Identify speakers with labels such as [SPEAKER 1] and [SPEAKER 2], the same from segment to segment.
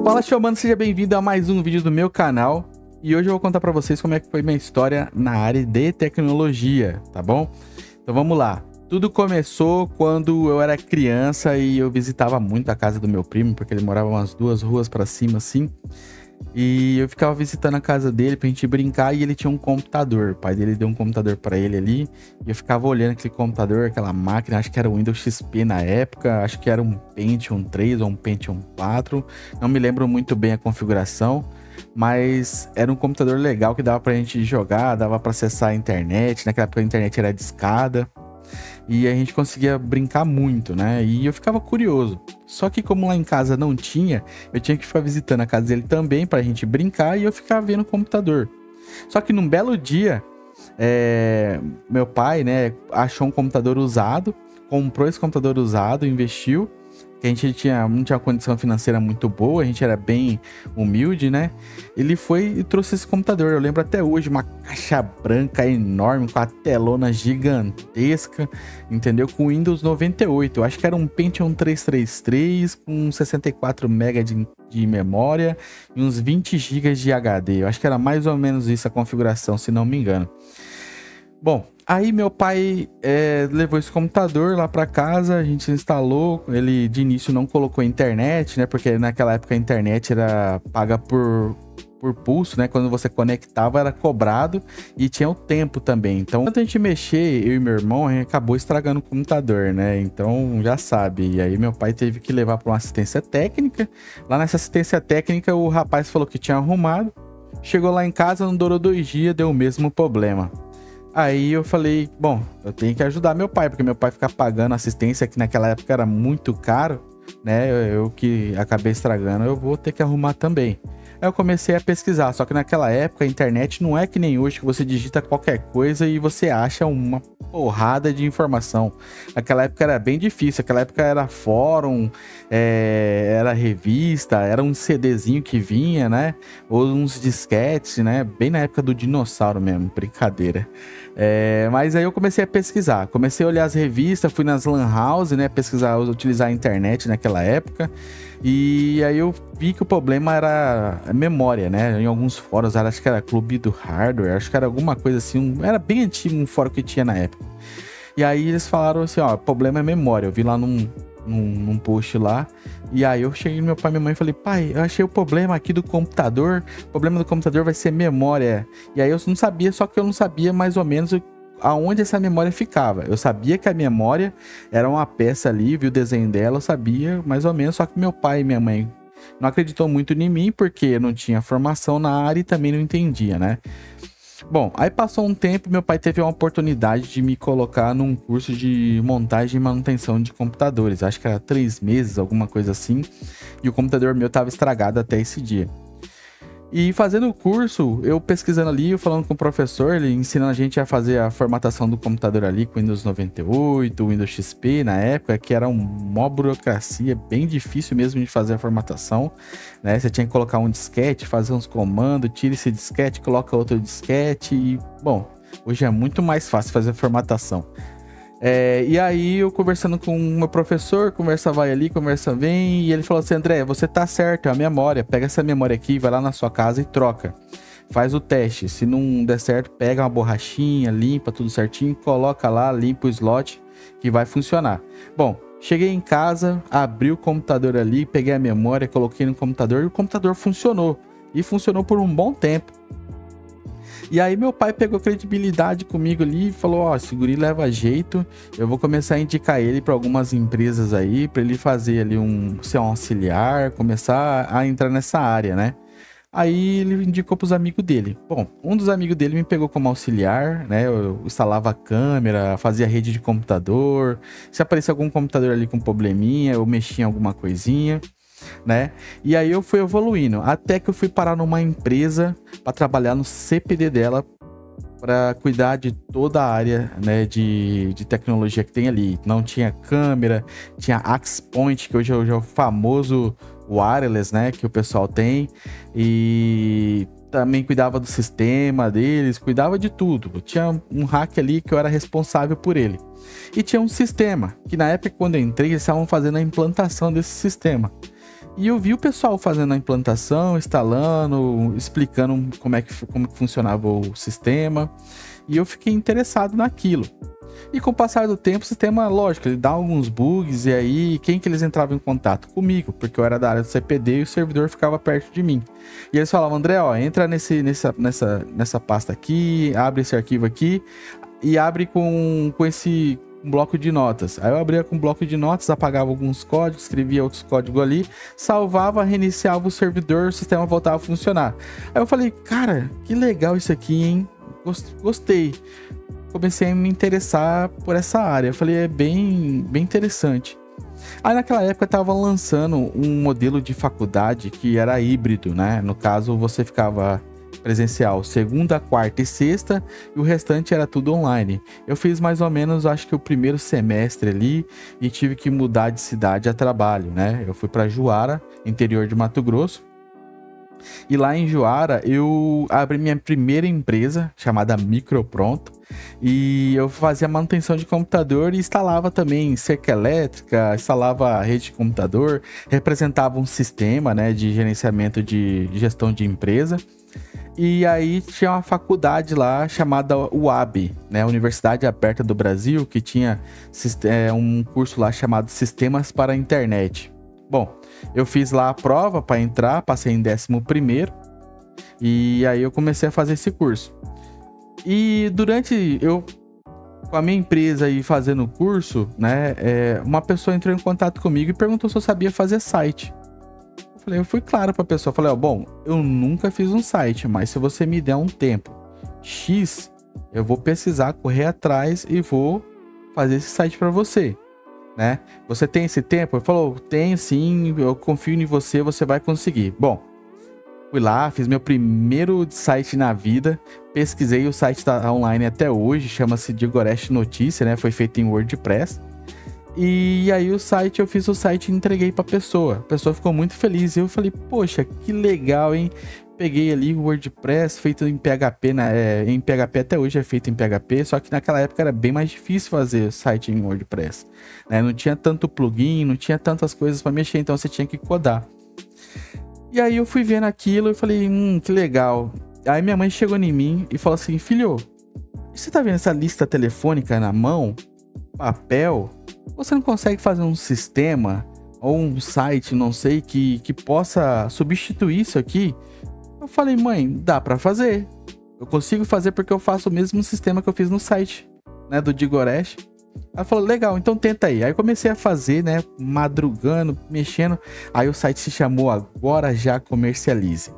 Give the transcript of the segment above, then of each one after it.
[SPEAKER 1] Fala, Showmano, seja bem-vindo a mais um vídeo do meu canal. E hoje eu vou contar pra vocês como é que foi minha história na área de tecnologia, tá bom? Então vamos lá. Tudo começou quando eu era criança e eu visitava muito a casa do meu primo, porque ele morava umas 2 ruas pra cima, assim. E eu ficava visitando a casa dele pra gente brincar e ele tinha um computador. O pai dele deu um computador pra ele ali. E eu ficava olhando aquele computador, aquela máquina, acho que era o Windows XP na época. Acho que era um Pentium 3 ou um Pentium 4. Não me lembro muito bem a configuração. Mas era um computador legal que dava pra gente jogar, dava pra acessar a internet. Naquela época a internet era discada. E a gente conseguia brincar muito, né? E eu ficava curioso. Só que como lá em casa não tinha, eu tinha que ficar visitando a casa dele também pra gente brincar e eu ficava vendo o computador. Só que num belo dia, meu pai, né, achou um computador usado, comprou esse computador usado, investiu. Que a gente não tinha uma condição financeira muito boa, a gente era bem humilde, né? Ele foi e trouxe esse computador. Eu lembro até hoje, uma caixa branca enorme, com a telona gigantesca, entendeu? Com Windows 98. Eu acho que era um Pentium 333 com 64 MB de memória e uns 20 GB de HD. Eu acho que era mais ou menos isso a configuração, se não me engano. Bom, aí meu pai levou esse computador lá para casa, a gente instalou, ele de início não colocou internet, né, porque naquela época a internet era paga por pulso, né, quando você conectava era cobrado e tinha o tempo também, então quando a gente mexer, eu e meu irmão, a gente acabou estragando o computador, né, então já sabe, e aí meu pai teve que levar para uma assistência técnica, lá nessa assistência técnica o rapaz falou que tinha arrumado, chegou lá em casa, não durou 2 dias, deu o mesmo problema. Aí eu falei, bom, eu tenho que ajudar meu pai, porque meu pai ficar pagando assistência, que naquela época era muito caro, né? Eu que acabei estragando, eu vou ter que arrumar também. Aí eu comecei a pesquisar, só que naquela época a internet não é que nem hoje, que você digita qualquer coisa e você acha uma porrada de informação. Naquela época era bem difícil, naquela época era fórum, era revista, era um CDzinho que vinha, né? Ou uns disquetes, né? Bem na época do dinossauro mesmo, brincadeira. Mas aí eu comecei a pesquisar, comecei a olhar as revistas, fui nas lan house, né? Pesquisar, utilizar a internet naquela época. E aí eu vi que o problema era a memória, né? Em alguns fóruns, acho que era Clube do Hardware, acho que era alguma coisa assim, era bem antigo um fórum que tinha na época. E aí eles falaram assim, ó, o problema é memória. Eu vi lá num post lá, e aí eu cheguei no meu pai e minha mãe e falei, pai, eu achei o problema aqui do computador, o problema do computador vai ser memória. E aí eu não sabia, só que eu não sabia mais ou menos aonde essa memória ficava. Eu sabia que a memória era uma peça ali, vi o desenho dela, eu sabia mais ou menos, só que meu pai e minha mãe não acreditou muito em mim, porque eu não tinha formação na área e também não entendia, né? Bom, aí passou um tempo, meu pai teve uma oportunidade de me colocar num curso de montagem e manutenção de computadores. Acho que era 3 meses, alguma coisa assim. E o computador meu estava estragado até esse dia. E fazendo o curso, eu pesquisando ali, eu falando com o professor, ele ensinando a gente a fazer a formatação do computador ali com Windows 98, Windows XP na época, que era uma burocracia bem difícil mesmo de fazer a formatação, né? Você tinha que colocar um disquete, fazer uns comandos, tira esse disquete, coloca outro disquete e, bom, hoje é muito mais fácil fazer a formatação. E aí eu conversando com o meu professor, conversa vai ali, conversa vem, e ele falou assim, André, você tá certo, é a memória, pega essa memória aqui, vai lá na sua casa e troca. Faz o teste, se não der certo, pega uma borrachinha, limpa tudo certinho, coloca lá, limpa o slot, que vai funcionar. Bom, cheguei em casa, abri o computador ali, peguei a memória, coloquei no computador e o computador funcionou. E funcionou por um bom tempo. E aí meu pai pegou credibilidade comigo ali e falou, ó, esse guri leva jeito, eu vou começar a indicar ele para algumas empresas aí, para ele fazer ali ser um auxiliar, começar a entrar nessa área, né? Aí ele indicou pros amigos dele. Bom, um dos amigos dele me pegou como auxiliar, né? Eu instalava a câmera, fazia rede de computador, se aparecia algum computador ali com probleminha, eu mexia em alguma coisinha, né? E aí eu fui evoluindo, até que eu fui parar numa empresa para trabalhar no CPD dela, para cuidar de toda a área, né, de tecnologia que tem ali. Não tinha câmera, tinha access point, que hoje é o famoso wireless, né, que o pessoal tem, e também cuidava do sistema deles, cuidava de tudo. Tinha um hack ali que eu era responsável por ele. E tinha um sistema, que na época quando eu entrei, eles estavam fazendo a implantação desse sistema. E eu vi o pessoal fazendo a implantação, instalando, explicando como que funcionava o sistema. E eu fiquei interessado naquilo. E com o passar do tempo, o sistema, lógico, ele dá alguns bugs. E aí, quem que eles entravam em contato? Comigo, porque eu era da área do CPD e o servidor ficava perto de mim. E eles falavam, André, ó, entra nessa pasta aqui, abre esse arquivo aqui e abre com esse bloco de notas. Aí eu abria com um bloco de notas, apagava alguns códigos, escrevia outros códigos ali, salvava, reiniciava o servidor, o sistema voltava a funcionar. Aí eu falei, cara, que legal isso aqui, hein? Gostei. Comecei a me interessar por essa área. Eu falei, é bem interessante. Aí naquela época estava lançando um modelo de faculdade que era híbrido, né? No caso, você ficava presencial segunda, quarta e sexta, e o restante era tudo online. Eu fiz mais ou menos, acho que o primeiro semestre ali, e tive que mudar de cidade a trabalho, né? Eu fui para Juara, interior de Mato Grosso. E lá em Juara eu abri minha primeira empresa, chamada Micropronto, e eu fazia manutenção de computador e instalava também cerca elétrica, instalava rede de computador, representava um sistema, né, de gerenciamento de gestão de empresa. E aí tinha uma faculdade lá chamada UAB, né, Universidade Aberta do Brasil, que tinha um curso lá chamado Sistemas para a Internet. Bom, eu fiz lá a prova para entrar, passei em 11º, e aí eu comecei a fazer esse curso. E durante com a minha empresa e fazendo o curso, né, uma pessoa entrou em contato comigo e perguntou se eu sabia fazer site. Eu fui claro para a pessoa, falei, ó, bom, eu nunca fiz um site, mas se você me der um tempo X, eu vou pesquisar, correr atrás e vou fazer esse site para você, né? Você tem esse tempo? Ele falou, tenho sim, eu confio em você, você vai conseguir. Bom, fui lá, fiz meu primeiro site na vida, pesquisei, o site tá online até hoje, chama-se Digoreste Notícia, né? Foi feito em WordPress. E aí eu fiz o site e entreguei pra pessoa. A pessoa ficou muito feliz. E eu falei, poxa, que legal, hein? Peguei ali o WordPress, feito em PHP, em PHP até hoje é feito em PHP, só que naquela época era bem mais difícil fazer site em WordPress, né? Não tinha tanto plugin, não tinha tantas coisas para mexer, então você tinha que codar. E aí eu fui vendo aquilo e falei, que legal. Aí minha mãe chegou em mim e falou assim, filho, você tá vendo essa lista telefônica na mão? Papel? Você não consegue fazer um sistema ou um site, não sei, que possa substituir isso aqui? Eu falei, mãe, dá pra fazer. Eu consigo fazer porque eu faço o mesmo sistema que eu fiz no site, né, do Digoreste. Ela falou, legal, então tenta aí. Aí eu comecei a fazer, né, madrugando, mexendo. Aí o site se chamou Agora Já Comercialize.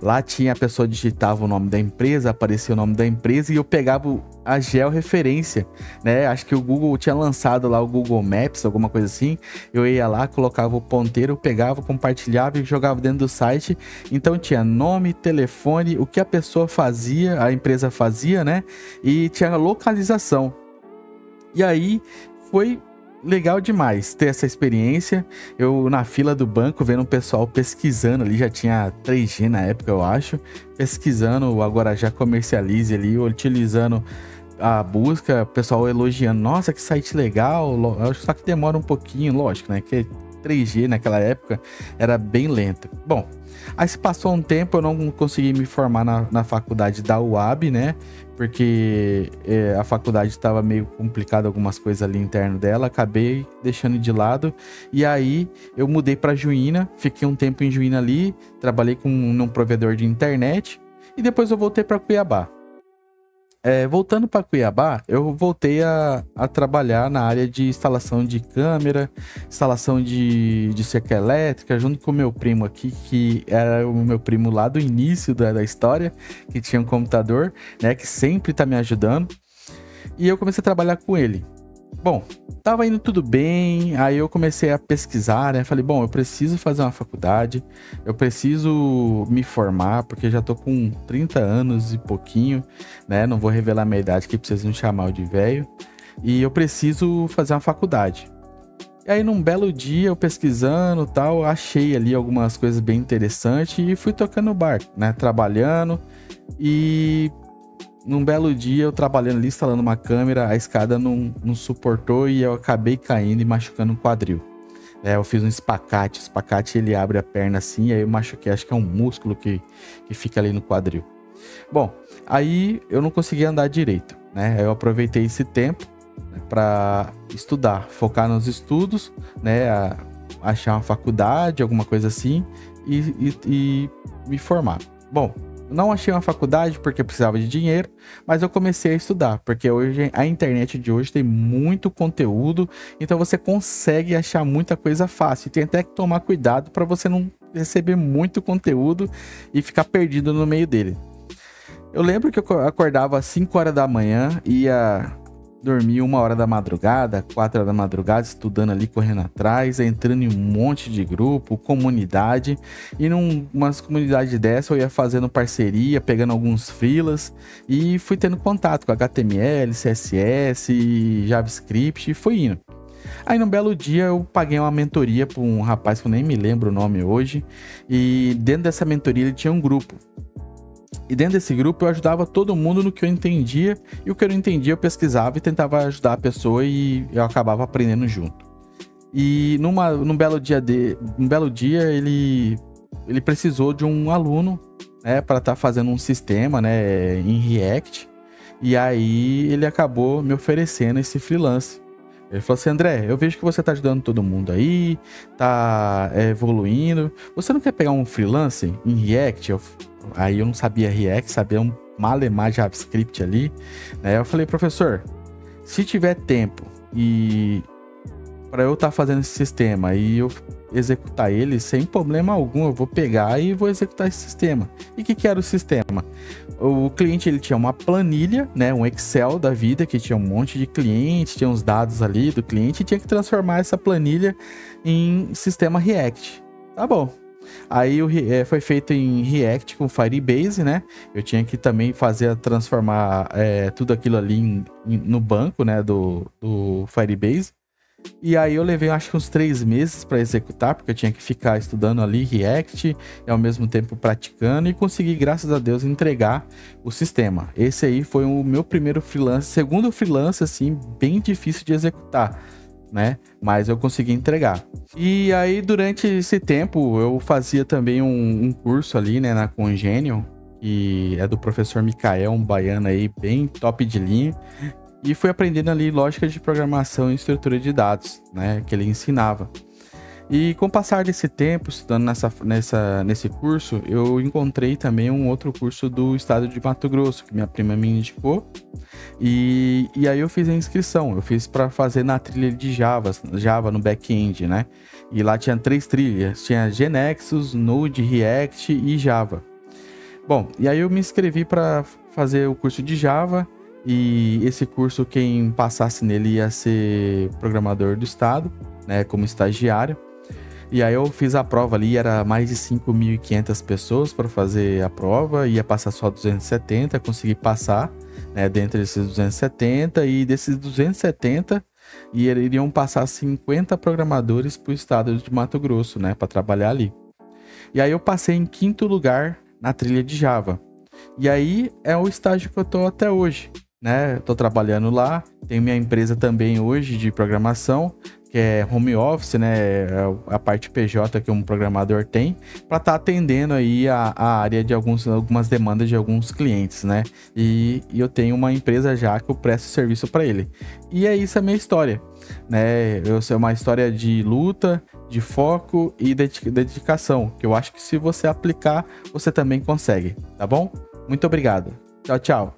[SPEAKER 1] Lá tinha a pessoa digitava o nome da empresa, aparecia o nome da empresa e eu pegava a georreferência, né? Acho que o Google tinha lançado lá o Google Maps, alguma coisa assim. Eu ia lá, colocava o ponteiro, pegava, compartilhava e jogava dentro do site. Então tinha nome, telefone, o que a pessoa fazia, a empresa fazia, né? E tinha localização. E aí foi legal demais ter essa experiência. Eu na fila do banco vendo o pessoal pesquisando ali, já tinha 3G na época, eu acho, pesquisando o Agora Já Comercialize ali, utilizando a busca, o pessoal elogiando, nossa, que site legal, só que demora um pouquinho, lógico, né, que 3G naquela época era bem lento. Bom, aí se passou um tempo, eu não consegui me formar na faculdade da UAB, né? Porque a faculdade estava meio complicada, algumas coisas ali interno dela, acabei deixando de lado. E aí eu mudei para Juína, fiquei um tempo em Juína ali, trabalhei num provedor de internet e depois eu voltei para Cuiabá. Voltando para Cuiabá, eu voltei a trabalhar na área de instalação de câmera, instalação de cerca elétrica, junto com o meu primo aqui, que era o meu primo lá do início da história, que tinha um computador, né, que sempre tá me ajudando. E eu comecei a trabalhar com ele. Bom, tava indo tudo bem, aí eu comecei a pesquisar, né? Falei, bom, eu preciso fazer uma faculdade, eu preciso me formar, porque já tô com 30 anos e pouquinho, né? Não vou revelar a minha idade, que precisa me chamar de velho. E eu preciso fazer uma faculdade. E aí, num belo dia, eu pesquisando e tal, achei ali algumas coisas bem interessantes e fui tocando o barco, né? Trabalhando e... Num belo dia, eu trabalhando ali, instalando uma câmera, a escada não suportou e eu acabei caindo e machucando o quadril. Eu fiz um espacate. O espacate ele abre a perna assim, aí eu machuquei, acho que é um músculo que fica ali no quadril. Bom, aí eu não conseguia andar direito, né? Eu aproveitei esse tempo, né, para estudar, focar nos estudos, né? Achar uma faculdade, alguma coisa assim, e me formar. Bom, não achei uma faculdade porque precisava de dinheiro, mas eu comecei a estudar, porque hoje a internet de hoje tem muito conteúdo, então você consegue achar muita coisa fácil. E tem até que tomar cuidado para você não receber muito conteúdo e ficar perdido no meio dele. Eu lembro que eu acordava às 5 horas da manhã, ia dormir 1 hora da madrugada, 4 horas da madrugada, estudando ali, correndo atrás, entrando em um monte de grupo, comunidade. E numas comunidades dessa eu ia fazendo parceria, pegando alguns freelas e fui tendo contato com HTML, CSS, JavaScript e fui indo. Aí num belo dia eu paguei uma mentoria para um rapaz que eu nem me lembro o nome hoje. E dentro dessa mentoria ele tinha um grupo. E dentro desse grupo eu ajudava todo mundo no que eu entendia, e o que eu não entendia eu pesquisava e tentava ajudar a pessoa e eu acabava aprendendo junto. E num belo dia ele precisou de um aluno, né, para estar fazendo um sistema, né, em React, e aí ele acabou me oferecendo esse freelance. Ele falou assim: André, eu vejo que você tá ajudando todo mundo aí, tá evoluindo. Você não quer pegar um freelance em React? Aí eu não sabia React, sabia um malemar JavaScript ali, né? Eu falei: professor, se tiver tempo e para eu estar fazendo esse sistema e eu executar ele sem problema algum, eu vou pegar e vou executar esse sistema. E o que era o sistema? O cliente ele tinha uma planilha, né, um Excel da vida, que tinha um monte de clientes, tinha uns dados ali do cliente, e tinha que transformar essa planilha em sistema React. Tá bom. Aí foi feito em React com Firebase, né? Eu tinha que também transformar tudo aquilo ali no banco, né, do Firebase. E aí eu levei acho que uns 3 meses para executar, porque eu tinha que ficar estudando ali React e ao mesmo tempo praticando, e consegui, graças a Deus, entregar o sistema. Esse aí foi o meu primeiro freelance, segundo freelance, assim, bem difícil de executar, né? Mas eu consegui entregar. E aí durante esse tempo eu fazia também um curso ali, né, na Congenial, que é do professor Mikael, um baiano aí bem top de linha. E fui aprendendo ali lógica de programação e estrutura de dados, né, que ele ensinava. E com o passar desse tempo, estudando nesse curso, eu encontrei também um outro curso do estado de Mato Grosso, que minha prima me indicou. E aí eu fiz a inscrição, eu fiz para fazer na trilha de Java no back-end, né? E lá tinha 3 trilhas, tinha GNexus, Node, React e Java. Bom, e aí eu me inscrevi para fazer o curso de Java. E esse curso, quem passasse nele ia ser programador do estado, né, como estagiário. E aí eu fiz a prova ali, era mais de 5.500 pessoas para fazer a prova, ia passar só 270, consegui passar, né, dentre esses 270, e desses 270 iriam passar 50 programadores para o estado de Mato Grosso, né, para trabalhar ali. E aí eu passei em 5º lugar na trilha de Java. E aí é o estágio que eu tô até hoje, né? Eu tô trabalhando lá, tenho minha empresa também hoje de programação, que é home office, né? A parte PJ que um programador tem, para estar atendendo aí a área de algumas demandas de alguns clientes, né? E eu tenho uma empresa já que eu presto serviço para ele. E é isso a minha história, né? Eu sou uma história de luta, de foco e dedicação, que eu acho que se você aplicar, você também consegue, tá bom? Muito obrigado. Tchau, tchau.